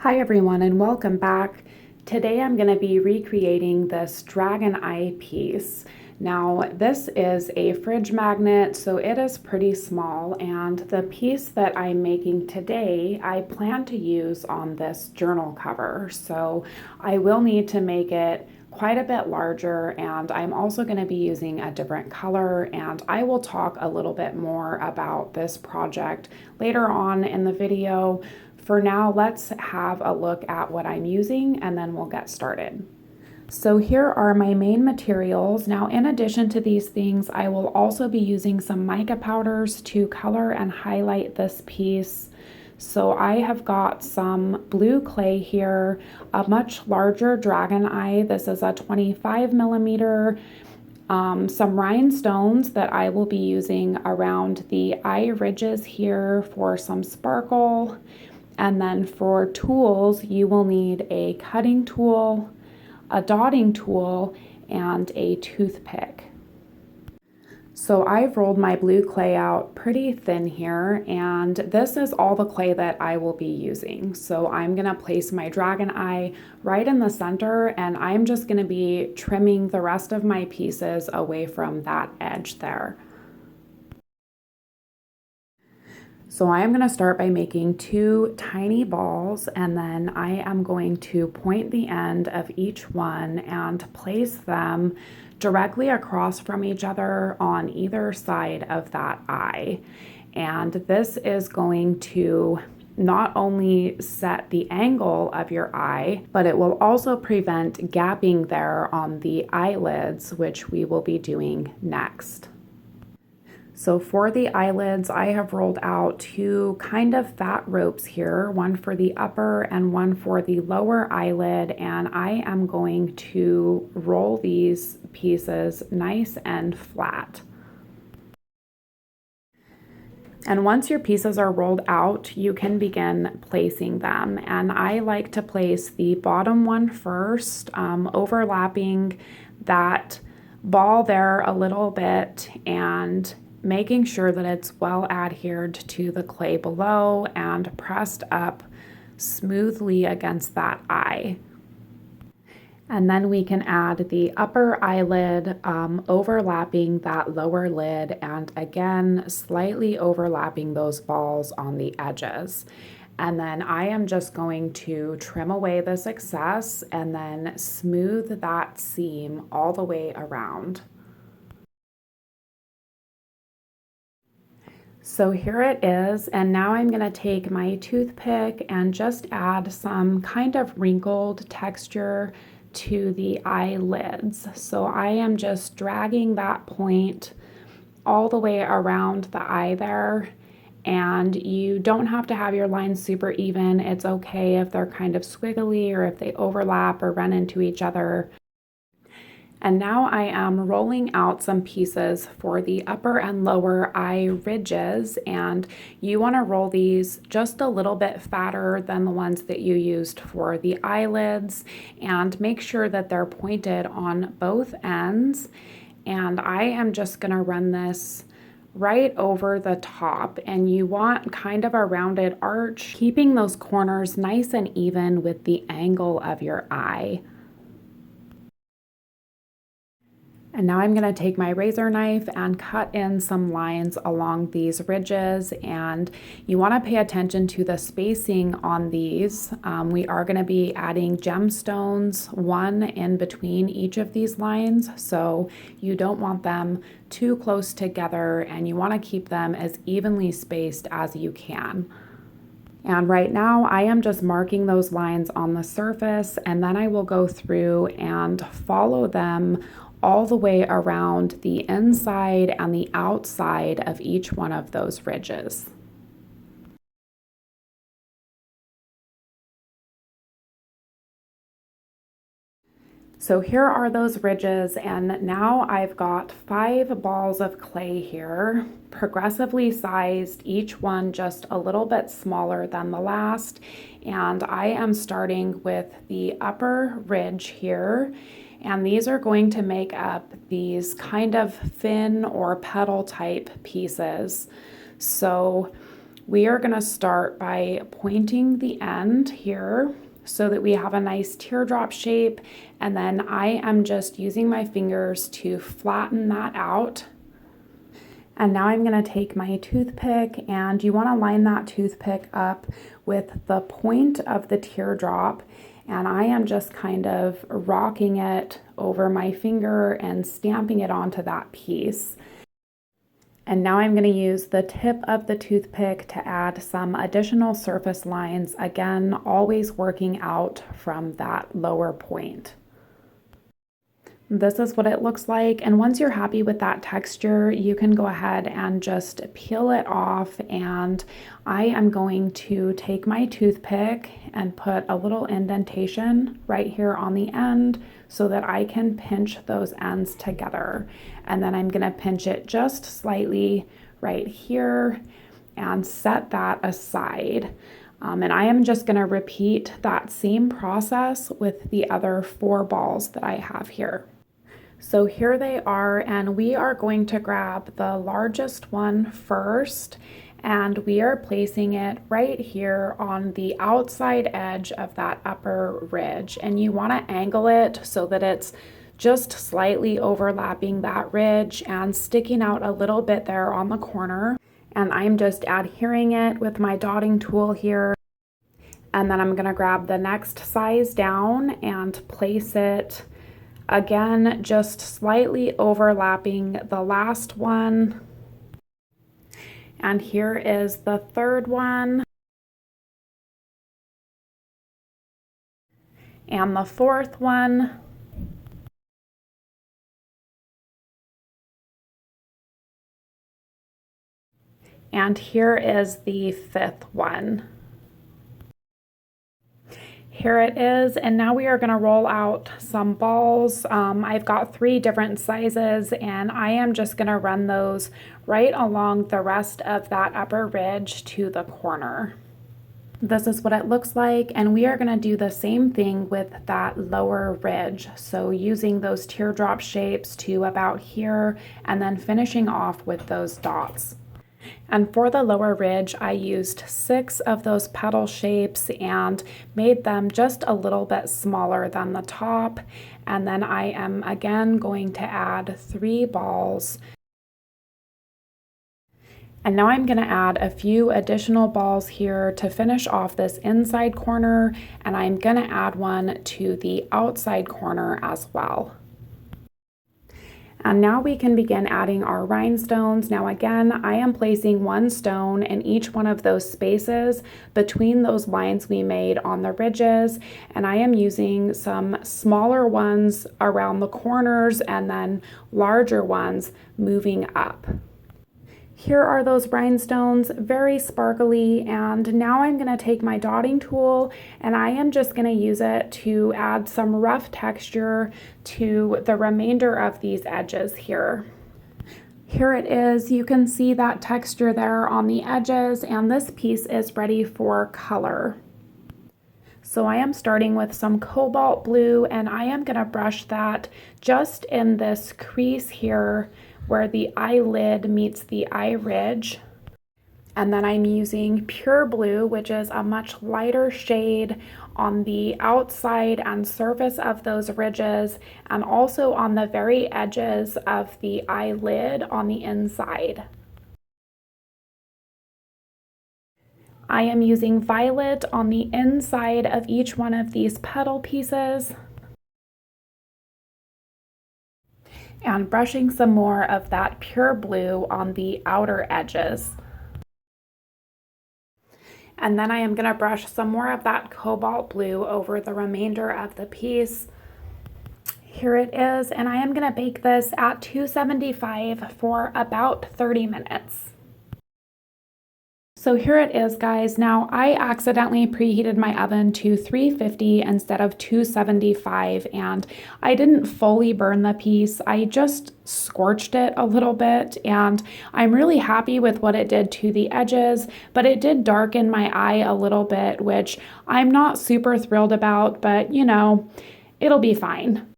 Hi everyone and welcome back. Today I'm going to be recreating this dragon eye piece. Now this is a fridge magnet, so it is pretty small, and the piece that I'm making today I plan to use on this journal cover. So I will need to make it quite a bit larger, and I'm also going to be using a different color, and I will talk a little bit more about this project later on in the video. For now, let's have a look at what I'm using and then we'll get started. So here are my main materials. Now, in addition to these things, I will also be using some mica powders to color and highlight this piece. So I have got some blue clay here, a much larger dragon eye. This is a 25 millimeter. Some rhinestones that I will be using around the eye ridges here for some sparkle. And then for tools, you will need a cutting tool, a dotting tool, and a toothpick. So I've rolled my blue clay out pretty thin here, and this is all the clay that I will be using. So I'm gonna place my dragon eye right in the center, and I'm just gonna be trimming the rest of my pieces away from that edge there. So I am going to start by making two tiny balls, and then I am going to point the end of each one and place them directly across from each other on either side of that eye. And this is going to not only set the angle of your eye, but it will also prevent gapping there on the eyelids, which we will be doing next. So for the eyelids, I have rolled out two kind of fat ropes here, one for the upper and one for the lower eyelid, and I am going to roll these pieces nice and flat. And once your pieces are rolled out, you can begin placing them. And I like to place the bottom one first, overlapping that ball there a little bit and making sure that it's well adhered to the clay below and pressed up smoothly against that eye. And then we can add the upper eyelid, overlapping that lower lid, and again slightly overlapping those balls on the edges. And then I am just going to trim away this excess and then smooth that seam all the way around. So here it is, and now I'm going to take my toothpick and just add some kind of wrinkled texture to the eyelids. So I am just dragging that point all the way around the eye there, and you don't have to have your lines super even. It's okay if they're kind of squiggly or if they overlap or run into each other. And now I am rolling out some pieces for the upper and lower eye ridges, and you want to roll these just a little bit fatter than the ones that you used for the eyelids, and make sure that they're pointed on both ends. And I am just going to run this right over the top, and you want kind of a rounded arch, keeping those corners nice and even with the angle of your eye. And now I'm going to take my razor knife and cut in some lines along these ridges, and you want to pay attention to the spacing on these. We are going to be adding gemstones, one in between each of these lines, so you don't want them too close together, and you want to keep them as evenly spaced as you can. And right now I am just marking those lines on the surface, and then I will go through and follow them all the way around the inside and the outside of each one of those ridges. So here are those ridges, and now I've got 5 balls of clay here, progressively sized, each one just a little bit smaller than the last. And I am starting with the upper ridge here, and these are going to make up these kind of fin or petal type pieces. So we are going to start by pointing the end here so that we have a nice teardrop shape, and then I am just using my fingers to flatten that out. And now I'm going to take my toothpick, and you want to line that toothpick up with the point of the teardrop, and I am just kind of rocking it over my finger and stamping it onto that piece. And now I'm going to use the tip of the toothpick to add some additional surface lines, again, always working out from that lower point. This is what it looks like, and once you're happy with that texture, you can go ahead and just peel it off, and I am going to take my toothpick and put a little indentation right here on the end so that I can pinch those ends together. And then I'm going to pinch it just slightly right here and set that aside. And I am just going to repeat that same process with the other 4 balls that I have here. So here they are, and we are going to grab the largest one first, and we are placing it right here on the outside edge of that upper ridge. And you want to angle it so that it's just slightly overlapping that ridge and sticking out a little bit there on the corner. And I'm just adhering it with my dotting tool here. And then I'm going to grab the next size down and place it again, just slightly overlapping the last one. And here is the third one. And the fourth one. And here is the 5th one. Here it is, and now we are going to roll out some balls. I've got 3 different sizes, and I am just going to run those right along the rest of that upper ridge to the corner. This is what it looks like, and we are going to do the same thing with that lower ridge. So using those teardrop shapes to about here, and then finishing off with those dots. And for the lower ridge, I used 6 of those petal shapes and made them just a little bit smaller than the top. And then I am again going to add 3 balls. And now I'm going to add a few additional balls here to finish off this inside corner, and I'm going to add one to the outside corner as well. And now we can begin adding our rhinestones. Now again, I am placing 1 stone in each one of those spaces between those lines we made on the ridges, and I am using some smaller ones around the corners and then larger ones moving up. Here are those rhinestones, very sparkly, and now I'm going to take my dotting tool and I am just going to use it to add some rough texture to the remainder of these edges here. Here it is. You can see that texture there on the edges, and this piece is ready for color. So I am starting with some cobalt blue, and I am going to brush that just in this crease here where the eyelid meets the eye ridge. And then I'm using pure blue, which is a much lighter shade on the outside and surface of those ridges, and also on the very edges of the eyelid on the inside. I am using violet on the inside of each one of these petal pieces, and brushing some more of that pure blue on the outer edges. And then I am going to brush some more of that cobalt blue over the remainder of the piece. Here it is, and I am going to bake this at 275 for about 30 minutes. So here it is, guys. Now I accidentally preheated my oven to 350 instead of 275, and I didn't fully burn the piece. I just scorched it a little bit, and I'm really happy with what it did to the edges, but it did darken my eye a little bit, which I'm not super thrilled about, but you know, it'll be fine.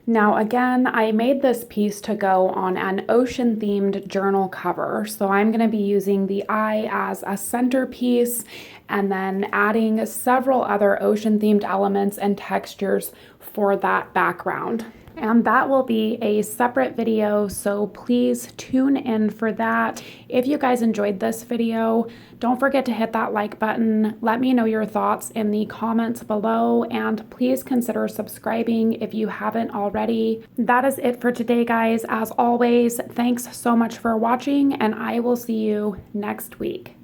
Now again, I made this piece to go on an ocean themed journal cover. So I'm going to be using the eye as a centerpiece and then adding several other ocean themed elements and textures for that background. And that will be a separate video, so please tune in for that. If you guys enjoyed this video, don't forget to hit that like button. Let me know your thoughts in the comments below, and please consider subscribing if you haven't already. That is it for today, guys. As always, thanks so much for watching, and I will see you next week.